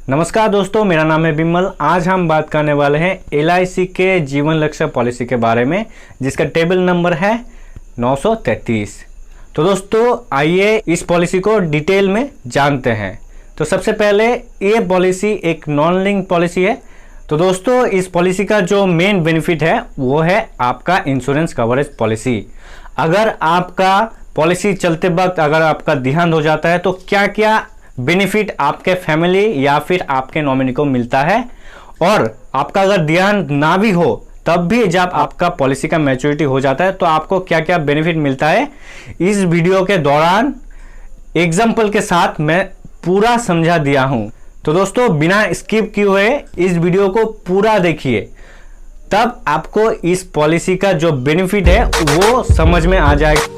नमस्कार दोस्तों, मेरा नाम है बिमल। आज हम बात करने वाले हैं LIC के जीवन लक्ष्य पॉलिसी के बारे में, जिसका टेबल नंबर है 933। तो दोस्तों आइए इस पॉलिसी को डिटेल में जानते हैं। तो सबसे पहले ये पॉलिसी एक नॉन लिंक पॉलिसी है। तो दोस्तों इस पॉलिसी का जो मेन बेनिफिट है वो है आपका इंश्योरेंस कवरेज पॉलिसी। अगर आपका पॉलिसी चलते वक्त अगर आपका देहांत हो जाता है तो क्या क्या बेनिफिट आपके फैमिली या फिर आपके नॉमिनी को मिलता है, और आपका अगर देहांत ना भी हो तब भी जब आपका पॉलिसी का मैच्योरिटी हो जाता है तो आपको क्या क्या बेनिफिट मिलता है, इस वीडियो के दौरान एग्जाम्पल के साथ मैं पूरा समझा दिया हूं। तो दोस्तों बिना स्किप किए हुए इस वीडियो को पूरा देखिए, तब आपको इस पॉलिसी का जो बेनिफिट है वो समझ में आ जाएगा।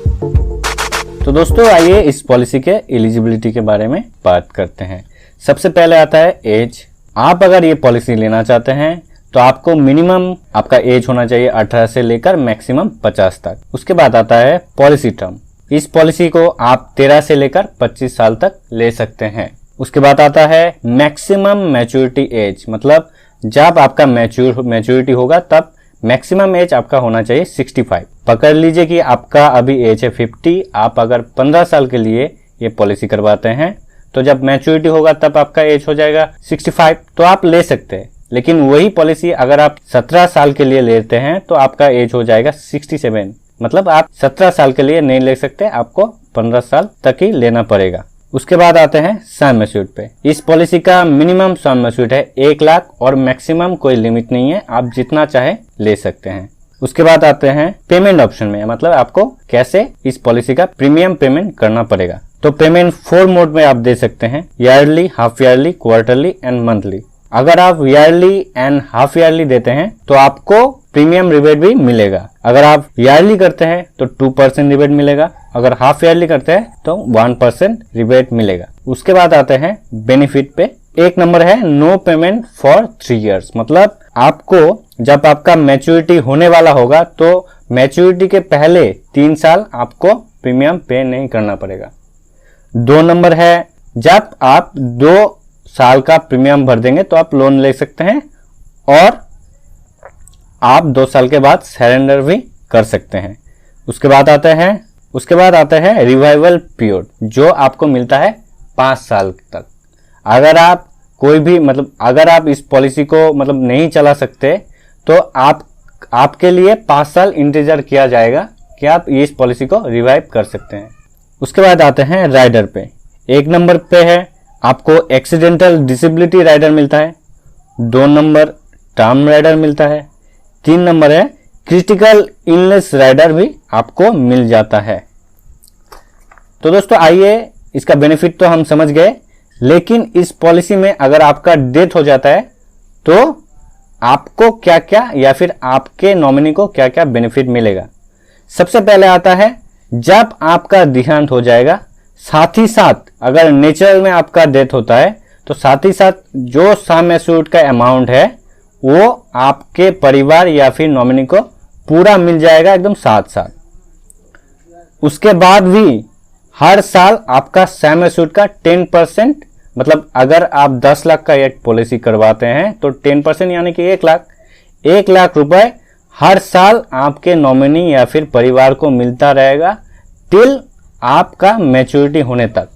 तो दोस्तों आइए इस पॉलिसी के एलिजिबिलिटी के बारे में बात करते हैं। सबसे पहले आता है एज। आप अगर ये पॉलिसी लेना चाहते हैं तो आपको मिनिमम आपका एज होना चाहिए 18 से लेकर मैक्सिमम 50 तक। उसके बाद आता है पॉलिसी टर्म। इस पॉलिसी को आप 13 से लेकर 25 साल तक ले सकते हैं। उसके बाद आता है मैक्सिमम मैच्योरिटी एज, मतलब जब आपका मैच्योरिटी होगा तब मैक्सिमम एज आपका होना चाहिए 65। पकड़ लीजिए कि आपका अभी एज है 50, आप अगर 15 साल के लिए ये पॉलिसी करवाते हैं तो जब मैच्योरिटी होगा तब आपका एज हो जाएगा 65, तो आप ले सकते हैं। लेकिन वही पॉलिसी अगर आप 17 साल के लिए लेते हैं तो आपका एज हो जाएगा 67, मतलब आप 17 साल के लिए नहीं ले सकते, आपको 15 साल तक ही लेना पड़ेगा। उसके बाद आते हैं सम एश्योर्ड पे। इस पॉलिसी का मिनिमम सम एश्योर्ड है 1 लाख और मैक्सिमम कोई लिमिट नहीं है, आप जितना चाहे ले सकते हैं। उसके बाद आते हैं पेमेंट ऑप्शन में, मतलब आपको कैसे इस पॉलिसी का प्रीमियम पेमेंट करना पड़ेगा। तो पेमेंट 4 मोड में आप दे सकते हैं, yearly, half yearly, quarterly and monthly. अगर आप ईयरली एंड हाफ ईयरली देते हैं तो आपको प्रीमियम रिबेट भी मिलेगा। अगर आप ईयरली करते हैं तो 2% रिबेट मिलेगा, अगर हाफ ईयरली करते हैं तो 1% रिबेट मिलेगा। उसके बाद आते हैं बेनिफिट पे। एक नंबर है नो पेमेंट फॉर 3 इयर्स, मतलब आपको जब आपका मैच्योरिटी होने वाला होगा तो मैच्योरिटी के पहले 3 साल आपको प्रीमियम पे नहीं करना पड़ेगा। 2 नंबर है जब आप 2 साल का प्रीमियम भर देंगे तो आप लोन ले सकते हैं, और आप 2 साल के बाद सरेंडर भी कर सकते हैं। उसके बाद आते हैं रिवाइवल पीरियड, जो आपको मिलता है 5 साल तक। अगर आप अगर आप इस पॉलिसी को नहीं चला सकते तो आपके लिए 5 साल इंतजार किया जाएगा कि आप इस पॉलिसी को रिवाइव कर सकते हैं। उसके बाद आते हैं राइडर पे। 1 नंबर पे है आपको एक्सीडेंटल डिसेबिलिटी राइडर मिलता है, 2 नंबर टर्म राइडर मिलता है, 3 नंबर है क्रिटिकल इलनेस राइडर भी आपको मिल जाता है। तो दोस्तों आइए इसका बेनिफिट तो हम समझ गए, लेकिन इस पॉलिसी में अगर आपका डेथ हो जाता है तो आपको क्या क्या या फिर आपके नॉमिनी को क्या क्या बेनिफिट मिलेगा। सबसे पहले आता है जब आपका देहांत हो जाएगा, साथ ही साथ अगर नेचुरल में आपका डेथ होता है तो साथ ही साथ जो सम एश्योर्ड का अमाउंट है वो आपके परिवार या फिर नॉमिनी को पूरा मिल जाएगा एकदम साथ। उसके बाद भी हर साल आपका सम एश्योर्ड का 10%, मतलब अगर आप 10 लाख का एक पॉलिसी करवाते हैं तो 10% यानी कि 1 लाख रुपए हर साल आपके नॉमिनी या फिर परिवार को मिलता रहेगा टिल आपका मैच्योरिटी होने तक।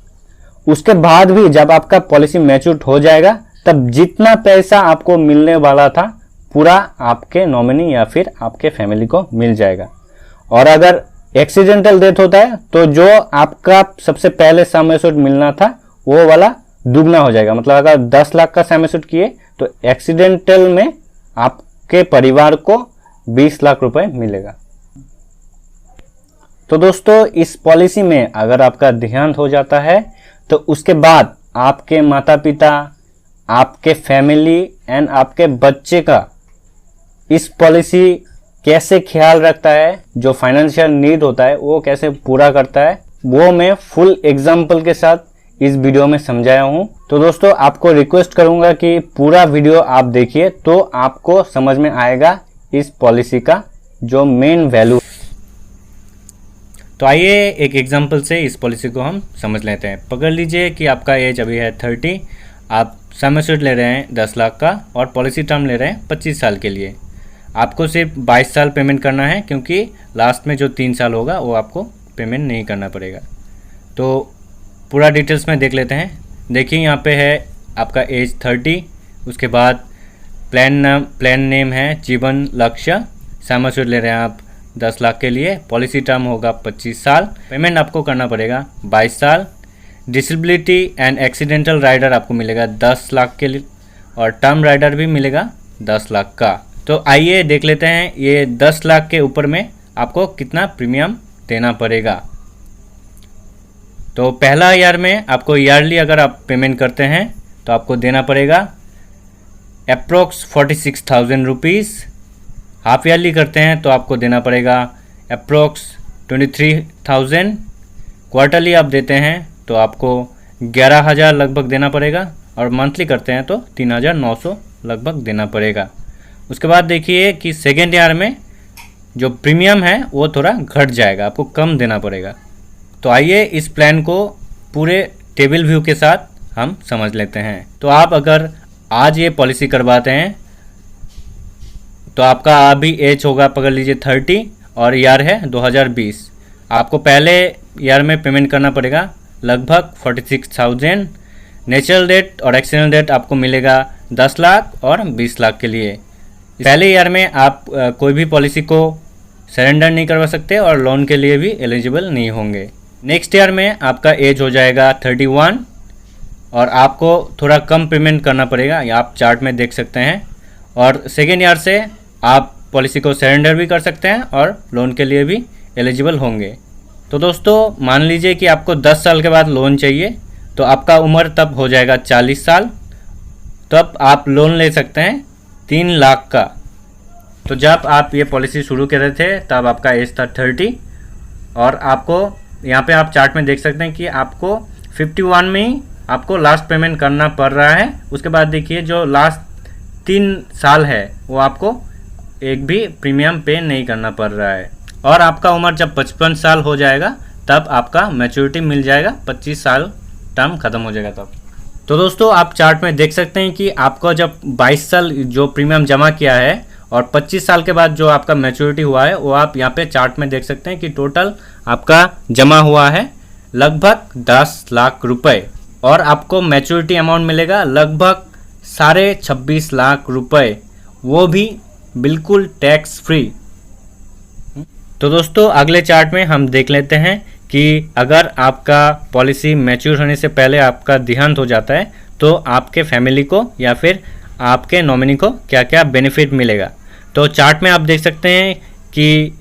उसके बाद भी जब आपका पॉलिसी मैच्योर हो जाएगा तब जितना पैसा आपको मिलने वाला था पूरा आपके नॉमिनी या फिर आपके फैमिली को मिल जाएगा। और अगर एक्सीडेंटल डेथ होता है तो जो आपका सबसे पहले सम एश्योर्ड मिलना था वो वाला दुगना हो जाएगा, मतलब अगर 10 लाख का सम एश्योर्ड किए तो एक्सीडेंटल में आपके परिवार को 20 लाख रुपए मिलेगा। तो दोस्तों इस पॉलिसी में अगर आपका देहांत हो जाता है तो उसके बाद आपके माता पिता, आपके फैमिली एंड आपके बच्चे का इस पॉलिसी कैसे ख्याल रखता है, जो फाइनेंशियल नीड होता है वो कैसे पूरा करता है, वो मैं फुल एग्जाम्पल के साथ इस वीडियो में समझाया हूं। तो दोस्तों आपको रिक्वेस्ट करूंगा कि पूरा वीडियो आप देखिए तो आपको समझ में आएगा इस पॉलिसी का जो मेन वैल्यू। तो आइए एक एग्जांपल से इस पॉलिसी को हम समझ लेते हैं। पकड़ लीजिए कि आपका एज अभी है 30, आप सम एश्योर्ड ले रहे हैं 10 लाख का और पॉलिसी टर्म ले रहे हैं 25 साल के लिए, आपको सिर्फ 22 साल पेमेंट करना है, क्योंकि लास्ट में जो 3 साल होगा वो आपको पेमेंट नहीं करना पड़ेगा। तो पूरा डिटेल्स में देख लेते हैं। देखिए यहाँ पे है आपका एज 30, उसके बाद प्लान नेम है जीवन लक्ष्य, सम एश्योर्ड ले रहे हैं आप 10 लाख के लिए, पॉलिसी टर्म होगा 25 साल, पेमेंट आपको करना पड़ेगा 22 साल। डिसेबिलिटी एंड एक्सीडेंटल राइडर आपको मिलेगा 10 लाख के लिए और टर्म राइडर भी मिलेगा 10 लाख का। तो आइए देख लेते हैं ये 10 लाख के ऊपर में आपको कितना प्रीमियम देना पड़ेगा। तो पहला ईयर में आपको ईयरली अगर आप पेमेंट करते हैं तो आपको देना पड़ेगा अप्रोक्स 46,000 रुपीज़। हाफ ईयरली करते हैं तो आपको देना पड़ेगा अप्रोक्स 23,000। क्वार्टरली आप देते हैं तो आपको 11,000 लगभग देना पड़ेगा और मंथली करते हैं तो 3,900 लगभग देना पड़ेगा। उसके बाद देखिए कि सेकेंड ईयर में जो प्रीमियम है वो थोड़ा घट जाएगा, आपको कम देना पड़ेगा। तो आइए इस प्लान को पूरे टेबल व्यू के साथ हम समझ लेते हैं। तो आप अगर आज ये पॉलिसी करवाते हैं तो आपका अभी एज होगा पकड़ लीजिए 30 और ईयर है 2020। आपको पहले ईयर में पेमेंट करना पड़ेगा लगभग 46,000। नेचुरल डेथ और एक्सीडेंटल डेथ आपको मिलेगा 10 लाख और 20 लाख के लिए। पहले ईयर में आप कोई भी पॉलिसी को सरेंडर नहीं करवा सकते और लोन के लिए भी एलिजिबल नहीं होंगे। नेक्स्ट ईयर में आपका एज हो जाएगा 31 और आपको थोड़ा कम पेमेंट करना पड़ेगा, ये आप चार्ट में देख सकते हैं। और सेकेंड ईयर से आप पॉलिसी को सरेंडर भी कर सकते हैं और लोन के लिए भी एलिजिबल होंगे। तो दोस्तों मान लीजिए कि आपको 10 साल के बाद लोन चाहिए, तो आपका उम्र तब हो जाएगा 40 साल, तब आप लोन ले सकते हैं 3 लाख का। तो जब आप ये पॉलिसी शुरू कर रहे थे तब आपका एज था 30 और आपको यहाँ पे आप चार्ट में देख सकते हैं कि आपको 51 में ही आपको लास्ट पेमेंट करना पड़ रहा है। उसके बाद देखिए जो लास्ट 3 साल है वो आपको एक भी प्रीमियम पे नहीं करना पड़ रहा है। और आपका उम्र जब 55 साल हो जाएगा तब आपका मैच्योरिटी मिल जाएगा, 25 साल टर्म ख़त्म हो जाएगा तब। तो दोस्तों आप चार्ट में देख सकते हैं कि आपको जब 22 साल जो प्रीमियम जमा किया है और 25 साल के बाद जो आपका मैच्योरिटी हुआ है वो आप यहाँ पे चार्ट में देख सकते हैं कि टोटल आपका जमा हुआ है लगभग 10 लाख रुपए और आपको मैच्योरिटी अमाउंट मिलेगा लगभग 26.5 लाख रुपए, वो भी बिल्कुल टैक्स फ्री। तो दोस्तों अगले चार्ट में हम देख लेते हैं कि अगर आपका पॉलिसी मैच्योर होने से पहले आपका देहांत हो जाता है तो आपके फैमिली को या फिर आपके नॉमिनी को क्या क्या बेनिफिट मिलेगा। तो चार्ट में आप देख सकते हैं कि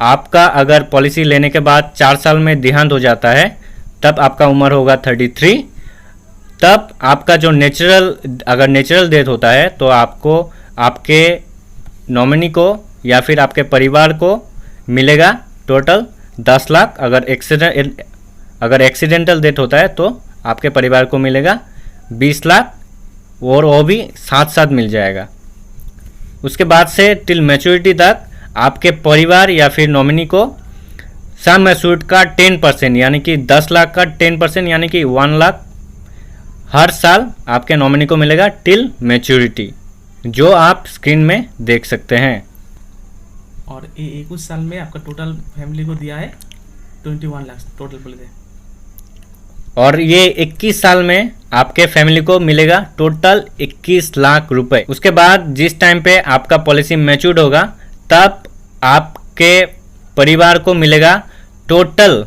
आपका अगर पॉलिसी लेने के बाद 4 साल में देहांत हो जाता है तब आपका उम्र होगा 33। तब आपका जो अगर नेचुरल डेथ होता है तो आपको आपके नॉमिनी को या फिर आपके परिवार को मिलेगा टोटल 10 लाख। अगर एक्सीडेंटल डेथ होता है तो आपके परिवार को मिलेगा 20 लाख और वो भी साथ साथ मिल जाएगा। उसके बाद से टिल मैच्योरिटी तक आपके परिवार या फिर नॉमिनी को सम एश्योर्ड का 10% यानी कि 10 लाख का 10% यानी कि 1 लाख हर साल आपके नॉमिनी को मिलेगा टिल मैच्योरिटी, जो आप स्क्रीन में देख सकते हैं। और 21 साल में आपका टोटल फैमिली को दिया है 21 लाख टोटल बोले थे। और ये 21 साल में आपके फैमिली को मिलेगा टोटल 21 लाख रुपए। उसके बाद जिस टाइम पे आपका पॉलिसी मैच्योर्ड होगा तब आपके परिवार को मिलेगा टोटल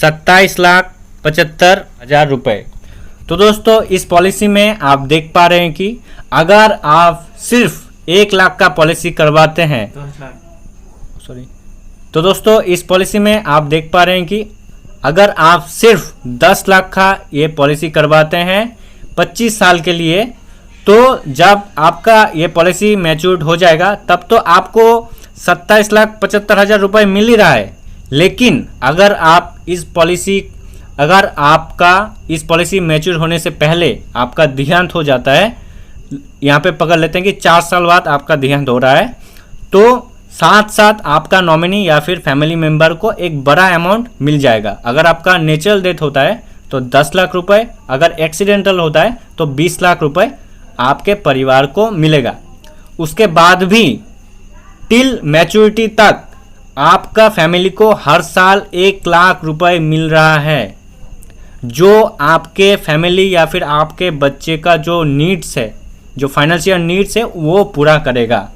27,75,000 रुपए। तो दोस्तों इस पॉलिसी में आप देख पा रहे हैं कि अगर आप सिर्फ 1 लाख का पॉलिसी करवाते हैं तो दोस्तों इस पॉलिसी में आप देख पा रहे हैं कि अगर आप सिर्फ 10 लाख का ये पॉलिसी करवाते हैं 25 साल के लिए, तो जब आपका ये पॉलिसी मैच्योर्ड हो जाएगा तब तो आपको 27,75,000 रुपये मिल ही रहा है। लेकिन अगर आपका इस पॉलिसी मैच्योर होने से पहले आपका देहांत हो जाता है, यहाँ पे पकड़ लेते हैं कि 4 साल बाद आपका देहांत हो रहा है, तो साथ साथ आपका नॉमिनी या फिर फैमिली मेंबर को एक बड़ा अमाउंट मिल जाएगा। अगर आपका नेचुरल डेथ होता है तो 10 लाख रुपए, अगर एक्सीडेंटल होता है तो 20 लाख रुपए आपके परिवार को मिलेगा। उसके बाद भी टिल मैच्योरिटी तक आपका फैमिली को हर साल 1 लाख रुपए मिल रहा है, जो आपके फैमिली या फिर आपके बच्चे का जो नीड्स है, जो फाइनेंशियल नीड्स है, वो पूरा करेगा।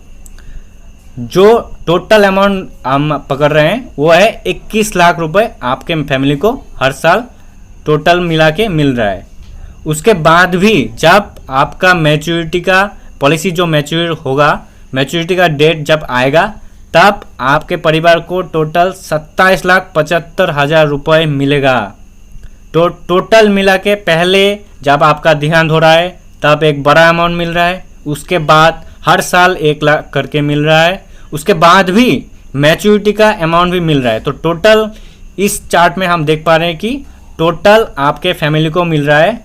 जो टोटल अमाउंट हम पकड़ रहे हैं वो है 21 लाख रुपए आपके फैमिली को हर साल टोटल मिला के मिल रहा है। उसके बाद भी जब आपका मैच्योरिटी का पॉलिसी जो मैच्योर होगा, मैच्योरिटी का डेट जब आएगा, तब आपके परिवार को टोटल 27,75,000 रुपये मिलेगा। तो टोटल मिला के पहले जब आपका देहांत हो रहा है तब एक बड़ा अमाउंट मिल रहा है, उसके बाद हर साल 1 लाख करके मिल रहा है, उसके बाद भी मैच्योरिटी का अमाउंट भी मिल रहा है। तो टोटल इस चार्ट में हम देख पा रहे हैं कि टोटल आपके फैमिली को मिल रहा है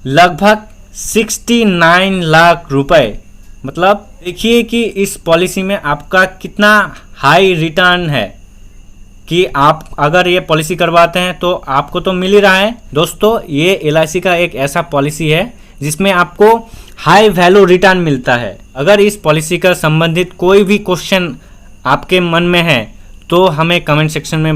लगभग 69 लाख रुपए। मतलब देखिए कि इस पॉलिसी में आपका कितना हाई रिटर्न है कि आप अगर ये पॉलिसी करवाते हैं तो आपको तो मिल ही रहा है। दोस्तों, ये LIC का एक ऐसा पॉलिसी है जिसमें आपको हाई वैल्यू रिटर्न मिलता है। अगर इस पॉलिसी का संबंधित कोई भी क्वेश्चन आपके मन में है तो हमें कमेंट सेक्शन में